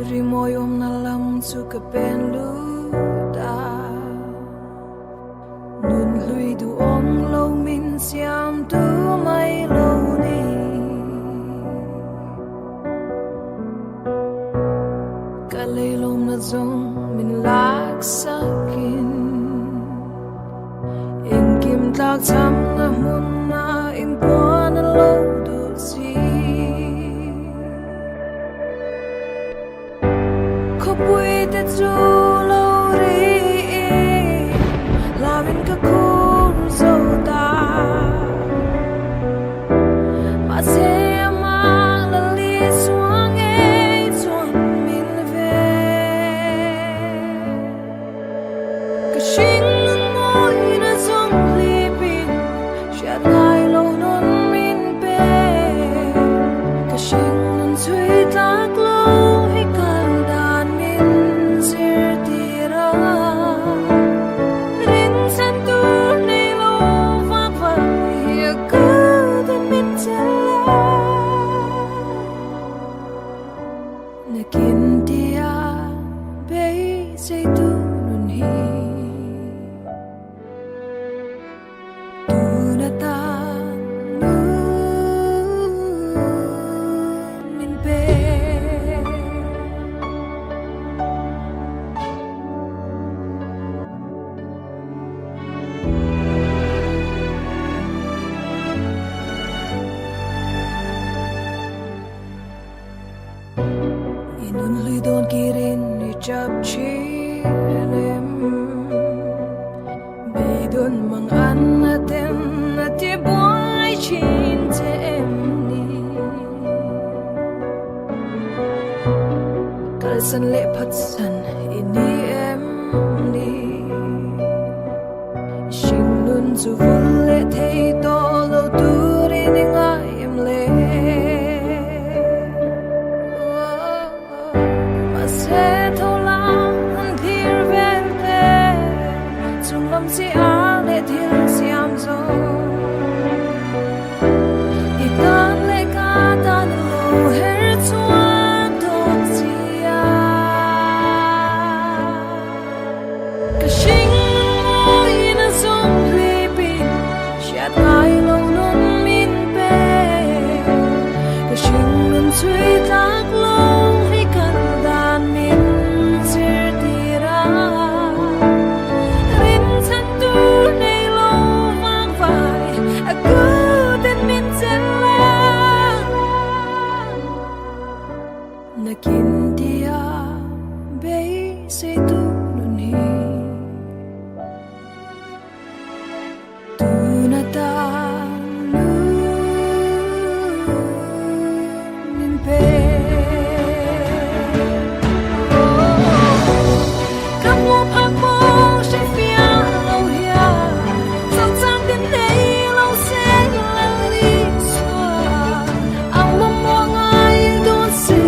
Rimoyom na lam chu ka pen lu ta nun lui du ong lo min siam tu mai lo ni ka leilom na zong min lak sakin in kim tlak cham na mun na in kwa na lo du si Bui te chu lo ri lavin ka khur zo ta ma se ma la li suang e chuan min ve ka shin moi na zong li bin sha ngai lo non min pe ka shin nun chui tak lo hi kan Nakin dia bay say tu nun hi tu na ta nu min pe Nun lui don kirin ni chap chi lem be don mang an na tem na ti boy chin te em ni kal san le phat san ini em ni shin nun zu vul le thei to lo tu ri ni ngai em le se thâu lang an thir vel te chung lam si a le thil siam zo i tan le ka tan lo her chuan to sia ka shing moi na zong li bin shat ai lo non min pe ka shing nun chui tak lo hi kan Nakin dia bay say tu nun hi tu na ta nu min pe kam mo pa po she fia lo hia so chang din nei lo se la li so ang mo mo ngai don se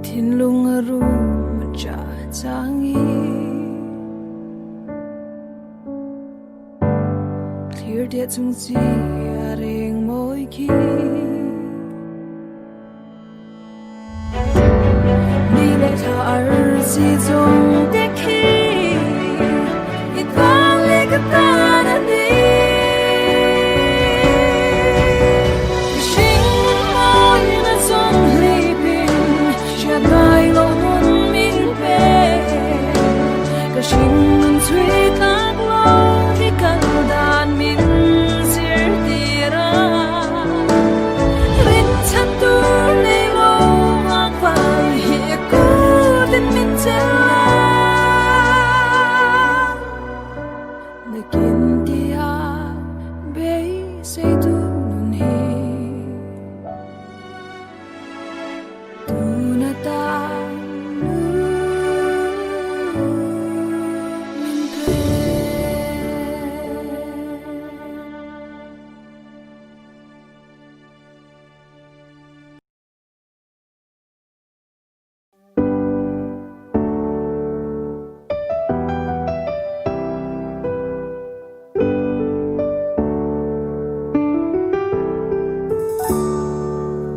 Thin lung ru ma cha changi clear dia chung chi reng moi ki ni le tha ar si zong de ki it va le ka ta na ni Shin nun chui tak lo hi kan dan min sir tira rin chan tu nei lo ak vai hi ku din min chela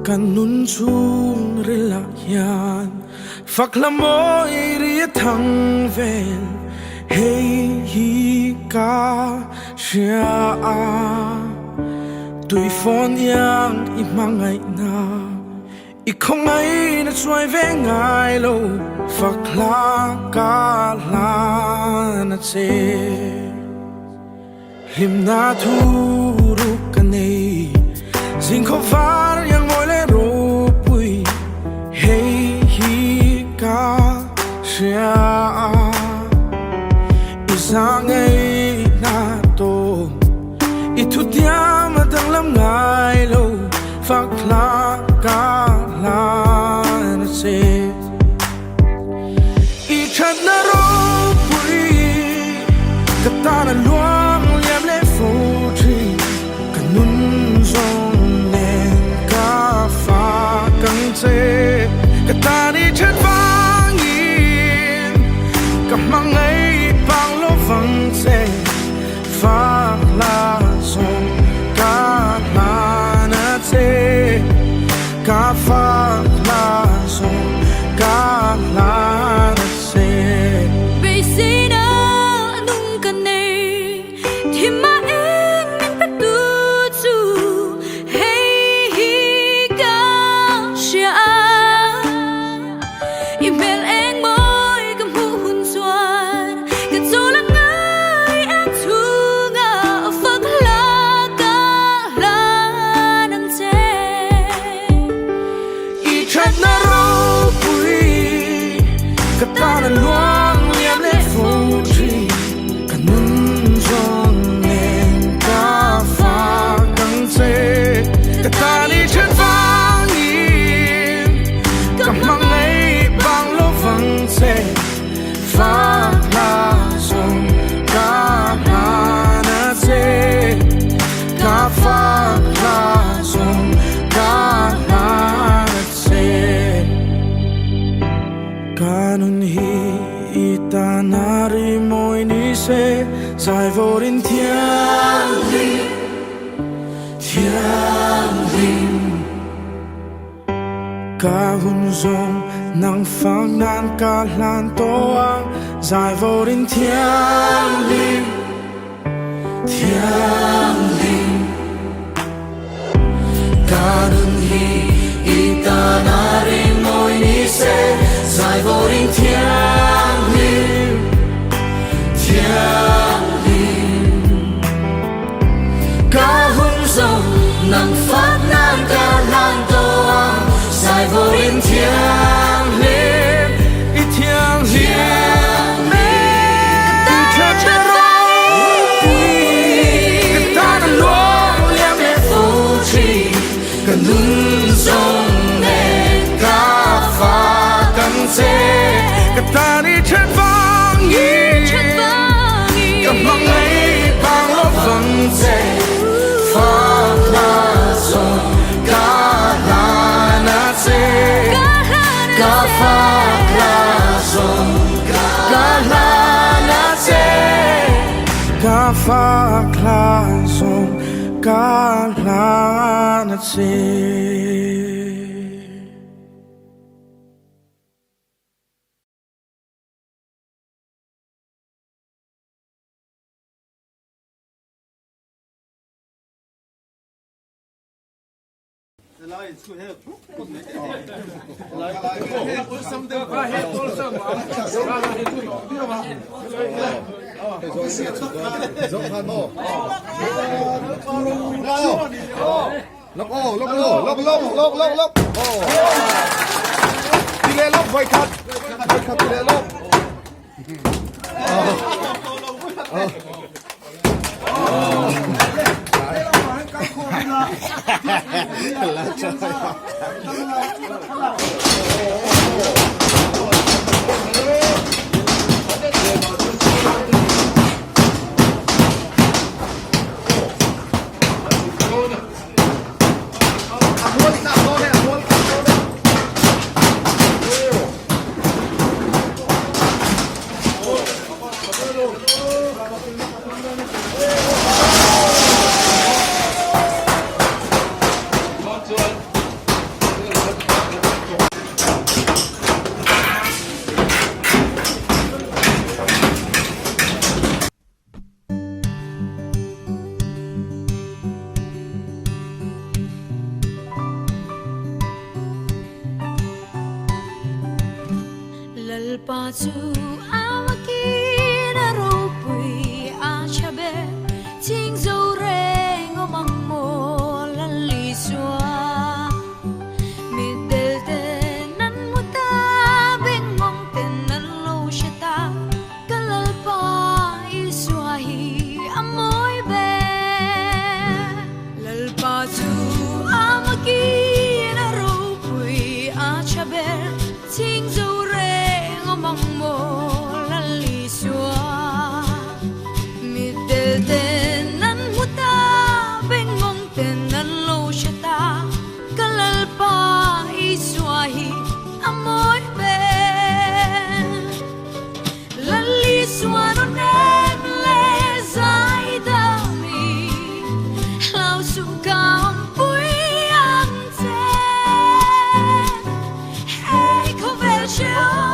กันนุนชูเรลักยานฝักละโมยเรียทังเวลเฮฮีกาเชียอาตุยฟอนยังอีมังไงนาอีคงไงน่ะช่วยเวงไงโลฝักลากาลานะเจลิมนาทูรุกันเนสิ่งขวานยังมอยเลรูปุยเฮฮีกาเชียอีสังไงนาโตอีทุกยามมาตั้งลำไงโลฝักลากาลานะเซอีฉันน่ะรู้ปุยกับตาหน้าลวงเลี่ยมเล่ฟูจีกันนุ่นทรงเนกาฟ้ากังเจกับตาที่ฉันฟังยินกับมังไงปังโลฟังเจฟ้าลาทรงกาลานะเจกาฟ้าลาทรงกาลานะเจกับตาหน้าลวงเลี่ยมเล่ฟูจีกันนุ่นทรงเนกาฟ้ากังเจกับตาที่ฉันฟังยินกับมังไงบังโลฟังเจฟ้าลาทรงกาลานะเจกาฟ้าลาทรงกาลานะเจKanun hi itanari moi ni se sai vorin thiang lim ka hun zong nang phang nan ka lan to ang sai vorin thiang lim Kanun hi itanari moi ni se Sai vô đình thiêng liêng Ca hung rồng nắng phát nan ca lan toang Sai vô đình thiêng liêng Ý thiêng liêng Ý cha cha rong Cả ta đã luông liêm lệ phô trì Cả nung rồng nền ca pháกับตาที่ฉันฟังยินกับมังไงบางลบฟังเจฟ้าลาส่งกาลานาเจกาฟ้าลาส่งกาลานาเจกาฟ้าลาส่งกาลานาเจlốc đi lên lốc vây thật đi lên lốc pa chu amaki na ro pui a chabe ting zo re ngo mang mo lan li xua mi del de nan mu ta beng ngong ten nan lo shata kalal pa i xua hi amoy be lal pa chu amaki na ro pui a chabe ting zo mang mo lan li xua mi del de nan muta beng ngong ten nan lo shata kalal pa i xua hi amoy be lan li xua no nem le zai da mi lao su cao pui an te hey ko vel sheo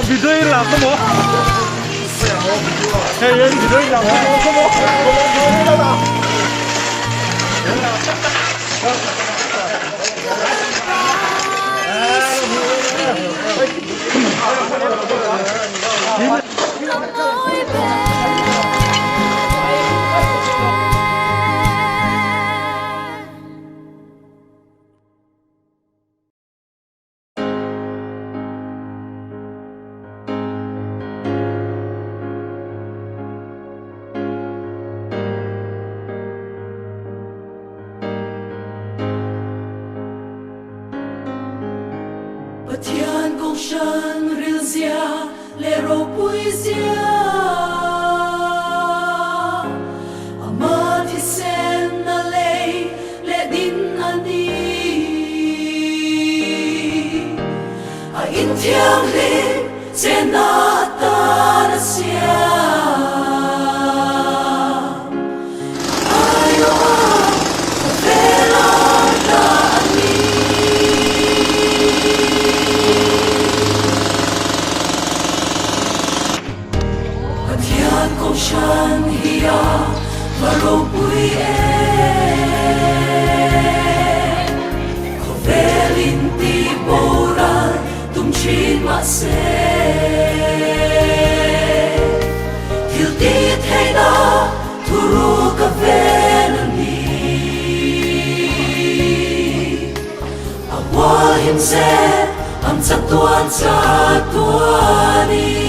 Video làm không bố? Hey, video làm không bố? Thiên công sân ril zia le ro pui zia ama thi sen na le din ani a in thiang le sen na ta na sia ayo vela ta công sân hia và rô bụi có vẻ linh ti bồ ra tung chín mà xe thiếu tí thay đó thu ru cà phê nâng đi à qua hiểm xe âm chắc tuan đi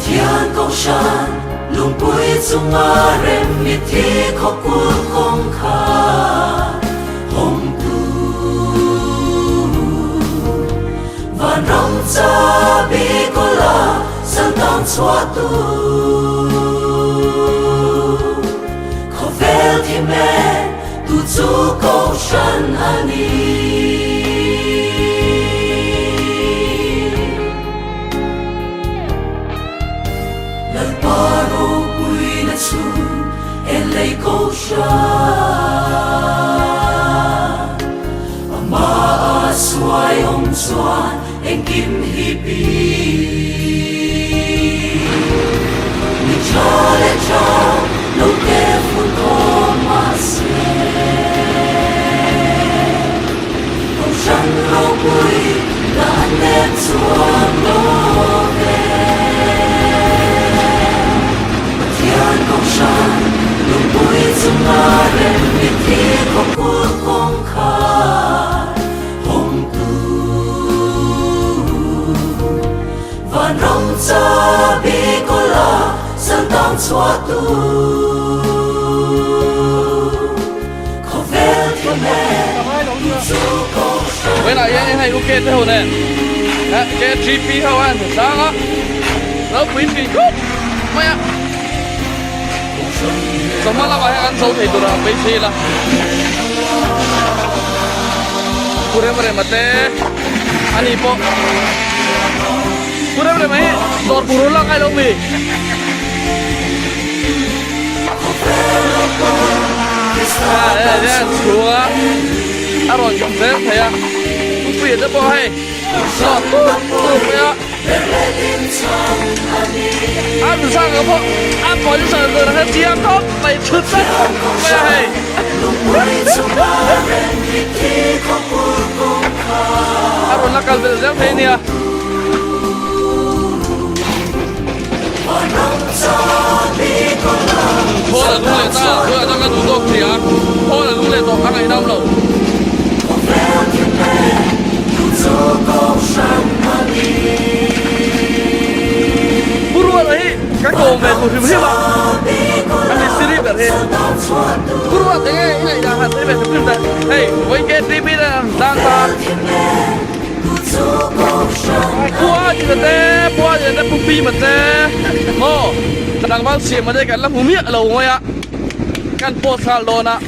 Thiên công sân lung bụi chung ngã rem mi thi khó cuộc không khá hồng tu và rong cha bi có là sang tăng xóa tu khó vel thì mẹ tu chú công sân ani Paro bui na chu mà xoay ông xoan anh kim hi pi mi cho le cho lâu kê phun có mà xe ông trăng lâu bụi đã nét xuân lô về thiên công san lâu bụi zum na đêm vì thiên không cuộc công khai hồng tu và nông cha bi có là sang tăng xóa tu khó về thiên mẹ dù công san với lại hay ok thế hồi này cái GP hậu anh phải sáng á nó quý kỳ cút mày ạ sống mà là bài ăn sâu thì tụi nó bị gì là kure mare mate ani po kure mare mai dor buru la kai long mi chua aron chọn thế thầy à cũng phiền rất bo hay lọt tụt mày ạ ăn sang cái po ăn bỏ cho sợ rồi là chia tốt mày chứt rất mày hay aron la kal bel thế nè thôi là đúng lệ ta thôi là trong cái thủ tục thì á thôi là đúng lệ tổ các ngày năm rồi buruan ấy các cô về của phim hiệp ạ anh đi series về thế buruan thế này này là hạt thế về phim này hey với cái TV là đang ta qua thì thế qua thì thế pupi mà thế ô đang bao xịn mà đây cái là mù miệng lầu ngay ạ căn post hal đồn ạ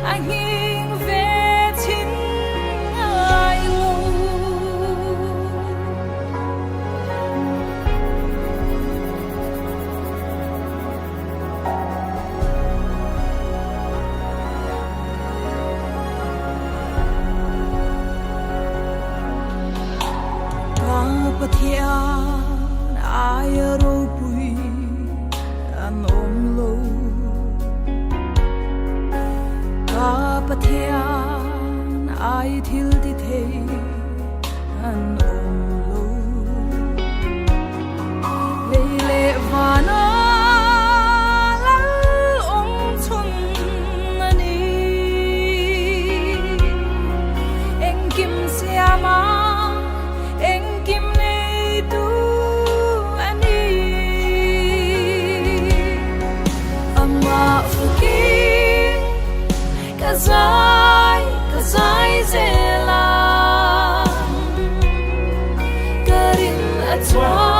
anh nghiêng về chính ai Pathian ai ro pui an om lo ka Pathian ai thil ti the an om lo le le vana lal om chun ani eng kim siama Kazai zela Karin atwa